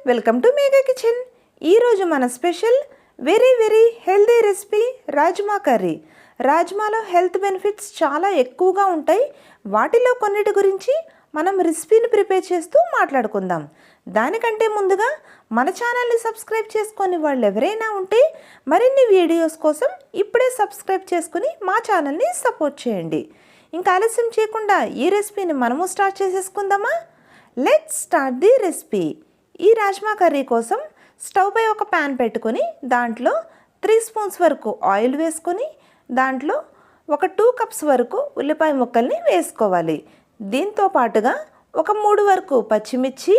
Welcome to Megha kitchen. ఈరోజు మన special very healthy recipe rajma curry. రాజ్మాలో హెల్త్ బెనిఫిట్స్ చాలా ఎక్కువగా ఉంటాయి. వాటిలో కొన్నిటి గురించి మనం రెసిపీని ప్రిపేర్ చేస్తూ మాట్లాడుకుందాం. దానికంటే ముందుగా మన ఛానల్ని సబ్స్క్రైబ్ చేసుకొని వాళ్ళు ఎవరైనా ఉంటే మరిన్ని వీడియోస్ కోసం ఇప్పుడే సబ్స్క్రైబ్ చేసుకుని మా ఛానల్ని సపోర్ట్ చేయండి. ఇంకా ఆలస్యం చేయకుండా ఈ రెసిపీని మనము స్టార్ట్ చేసేసుకుందామా? Let's start the recipe. ఈ రాజ్మా కర్రీ కోసం స్టవ్ పై ఒక ప్యాన్ పెట్టుకొని దాంట్లో 3 స్పూన్స్ వరకు ఆయిల్ వేసుకొని దాంట్లో ఒక 2 కప్స్ వరకు ఉల్లిపాయ ముక్కల్ని వేసుకోవాలి. దీంతో పాటుగా ఒక 3 వరకు పచ్చిమిర్చి,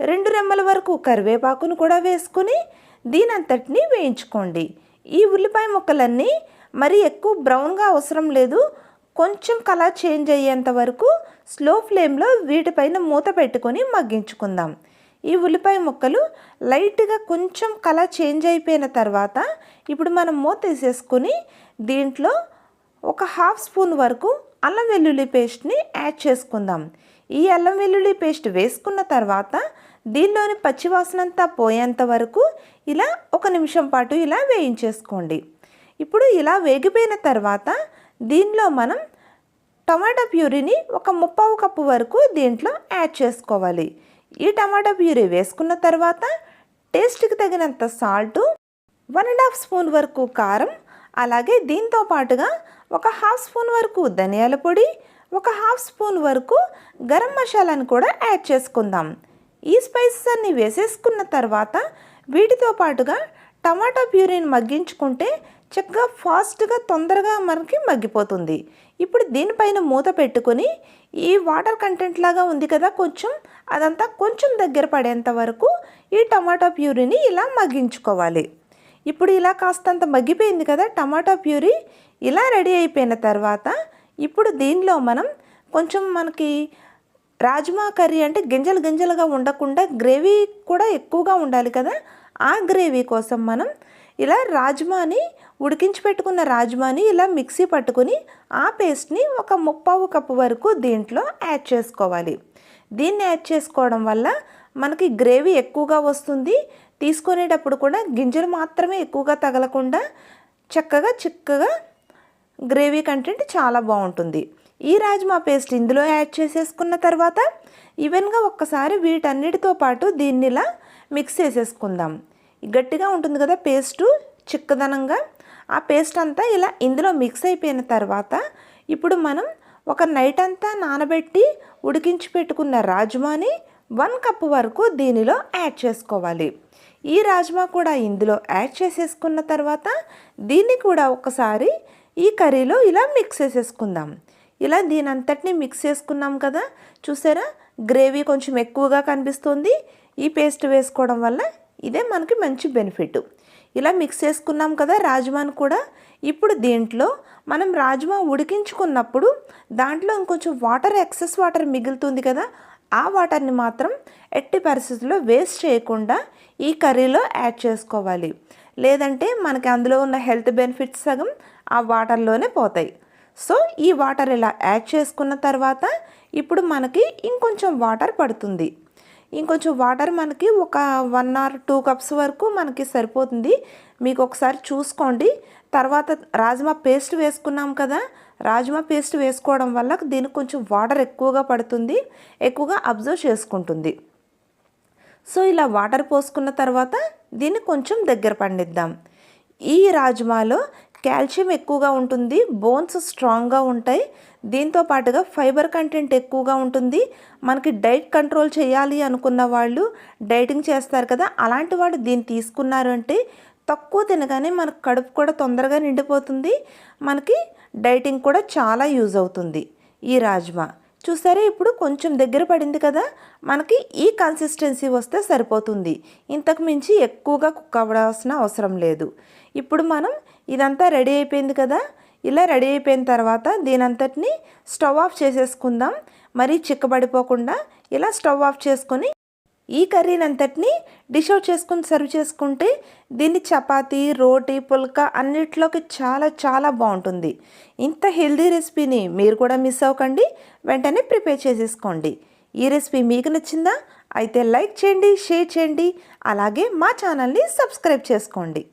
2 రెమ్మల వరకు కరివేపాకును కూడా వేసుకొని దీనంతటిని వేయించుకోండి. ఈ ఉల్లిపాయ ముక్కలన్నీ మరి ఎక్కువ బ్రౌన్గా అవసరం లేదు, కొంచెం కలర్ చేంజ్ అయ్యేంత వరకు స్లో ఫ్లేమ్లో వీటిపైన మూత పెట్టుకొని మగ్గించుకుందాం. ఈ ఉల్లిపాయ ముక్కలు లైట్గా కొంచెం కలర్ చేంజ్ అయిపోయిన తర్వాత ఇప్పుడు మనం మూత తీసేసుకుని దీంట్లో ఒక 1/2 స్పూన్ వరకు అల్లం వెల్లుల్లి పేస్ట్ని యాడ్ చేసుకుందాం. ఈ అల్లం వెల్లుల్లి పేస్ట్ వేసుకున్న తర్వాత దీనిలోని పచ్చివాసనంతా పోయేంత వరకు ఇలా 1 నిమిషం పాటు ఇలా వేయించేసుకోండి. ఇప్పుడు ఇలా వేగిపోయిన తర్వాత దీనిలో మనం టమాటా ప్యూరీని ఒక 1/2 కప్పు వరకు దీంట్లో యాడ్ చేసుకోవాలి. ఈ టమాటా ప్యూరీ వేసుకున్న తర్వాత టేస్ట్కి తగినంత సాల్టు, 1.5 స్పూన్ వరకు కారం, అలాగే దీంతో పాటుగా ఒక 1/2 స్పూన్ వరకు ధనియాల పొడి, ఒక 1/2 స్పూన్ వరకు గరం మసాలాను కూడా యాడ్ చేసుకుందాం. ఈ స్పైసెస్ అన్నీ వేసేసుకున్న తర్వాత వీటితో పాటుగా టమాటా ప్యూరీని మగ్గించుకుంటే చక్కగా ఫాస్ట్గా తొందరగా మనకి మగ్గిపోతుంది. ఇప్పుడు దీనిపైన మూత పెట్టుకొని ఈ వాటర్ కంటెంట్ లాగా ఉంది కదా, అదంతా కొంచెం దగ్గర పడేంత వరకు ఈ టమాటా ప్యూరీని ఇలా మగ్గించుకోవాలి. ఇప్పుడు ఇలా కాస్తంత మగ్గిపోయింది కదా టమాటా ప్యూరీ, ఇలా రెడీ అయిపోయిన తర్వాత ఇప్పుడు దీనిలో మనం మనకి రాజ్మా కర్రీ అంటే గింజలుగా ఉండకుండా గ్రేవీ కూడా ఎక్కువగా ఉండాలి కదా, ఆ గ్రేవీ కోసం మనం ఇలా ఉడికించి పెట్టుకున్న రాజ్మాని ఇలా మిక్సీ పట్టుకుని ఆ పేస్ట్ని ఒక 1/2 కప్పు వరకు దీంట్లో యాడ్ చేసుకోవాలి. దీన్ని యాడ్ చేసుకోవడం వల్ల మనకి గ్రేవీ ఎక్కువగా వస్తుంది. తీసుకునేటప్పుడు కూడా గింజలు మాత్రమే ఎక్కువగా తగలకుండా చిక్కగా గ్రేవీ కంటెంట్ చాలా బాగుంటుంది. ఈ రాజ్మా పేస్ట్ ఇందులో యాడ్ చేసేసుకున్న తర్వాత ఈవెన్గా ఒక్కసారి వీటన్నిటితో పాటు దీన్ని ఇలా మిక్స్ చేసేసుకుందాం. గట్టిగా ఉంటుంది కదా పేస్టు, చిక్కదనంగా ఆ పేస్ట్ అంతా ఇలా ఇందులో మిక్స్ అయిపోయిన తర్వాత ఇప్పుడు మనం ఒక నైట్ అంతా నానబెట్టి ఉడికించి పెట్టుకున్న రాజ్మాని 1 కప్పు వరకు దీనిలో యాడ్ చేసుకోవాలి. ఈ రాజ్మా కూడా ఇందులో యాడ్ చేసేసుకున్న తర్వాత దీన్ని కూడా ఒకసారి ఈ కర్రీలో ఇలా మిక్స్ చేసేసుకుందాం. ఇలా దీనంతటిని మిక్స్ చేసుకున్నాం కదా, చూసారా గ్రేవీ కొంచెం ఎక్కువగా కనిపిస్తుంది. ఈ పేస్ట్ వేసుకోవడం వల్ల ఇదే మనకి మంచి బెనిఫిట్. ఇలా మిక్స్ చేసుకున్నాం కదా రాజ్మాను కూడా. ఇప్పుడు దీంట్లో మనం రాజ్మా ఉడికించుకున్నప్పుడు దాంట్లో ఇంకొంచెం ఎక్సెస్ వాటర్ మిగులుతుంది కదా, ఆ వాటర్ని మాత్రం ఎట్టి పరిస్థితుల్లో వేస్ట్ చేయకుండా ఈ కర్రీలో యాడ్ చేసుకోవాలి. లేదంటే మనకి అందులో ఉన్న హెల్త్ బెనిఫిట్స్ సగం ఆ వాటర్లోనే పోతాయి. సో ఈ వాటర్ ఇలా యాడ్ చేసుకున్న తర్వాత ఇప్పుడు మనకి ఇంకొంచెం వాటర్ పడుతుంది. ఇంకొంచెం వాటర్ మనకి ఒక 1 or 2 కప్స్ వరకు మనకి సరిపోతుంది. మీకు ఒకసారి చూసుకోండి. తర్వాత రాజ్మా పేస్ట్ వేసుకున్నాం కదా, రాజ్మా పేస్ట్ వేసుకోవడం వల్ల దీనికి కొంచెం వాటర్ ఎక్కువగా పడుతుంది, ఎక్కువగా అబ్జర్వ్ చేసుకుంటుంది. సో ఇలా వాటర్ పోసుకున్న తర్వాత దీన్ని కొంచెం దగ్గర పండిద్దాం. ఈ రాజ్మాలో కాల్షియం ఎక్కువగా ఉంటుంది, బోన్స్ స్ట్రాంగ్గా ఉంటాయి. దీంతో పాటుగా ఫైబర్ కంటెంట్ ఎక్కువగా ఉంటుంది. మనకి డైట్ కంట్రోల్ చేయాలి అనుకున్న వాళ్ళు, డైటింగ్ చేస్తారు కదా, అలాంటి వాళ్ళు దీన్ని తీసుకున్నారు అంటే తక్కువ తినగానే మనకు కడుపు కూడా తొందరగా నిండిపోతుంది. మనకి డైటింగ్ కూడా చాలా యూజ్ అవుతుంది ఈ రాజ్మా. చూసారా ఇప్పుడు కొంచెం దగ్గర పడింది కదా, మనకి ఈ కన్సిస్టెన్సీ వస్తే సరిపోతుంది. ఇంతకు మించి ఎక్కువగా కుక్ అవ్వాల్సిన అవసరం లేదు. ఇప్పుడు మనం ఇదంతా రెడీ అయిపోయింది కదా, ఇలా రెడీ అయిపోయిన తర్వాత దీనంతటిని స్టవ్ ఆఫ్ చేసేసుకుందాం. మరీ చిక్కబడిపోకుండా ఇలా స్టవ్ ఆఫ్ చేసుకొని ఈ కర్రీని అంతటిని డిష్ అవుట్ చేసుకుని సర్వ్ చేసుకుంటే దీన్ని చపాతీ, రోటీ, పుల్కా అన్నిట్లోకి చాలా బాగుంటుంది. ఇంత హెల్దీ రెసిపీని మీరు కూడా మిస్ అవ్వకండి, వెంటనే ప్రిపేర్ చేసేసుకోండి. ఈ రెసిపీ మీకు నచ్చిందా? అయితే లైక్ చేయండి, షేర్ చేయండి, అలాగే మా ఛానల్ని సబ్స్క్రైబ్ చేసుకోండి.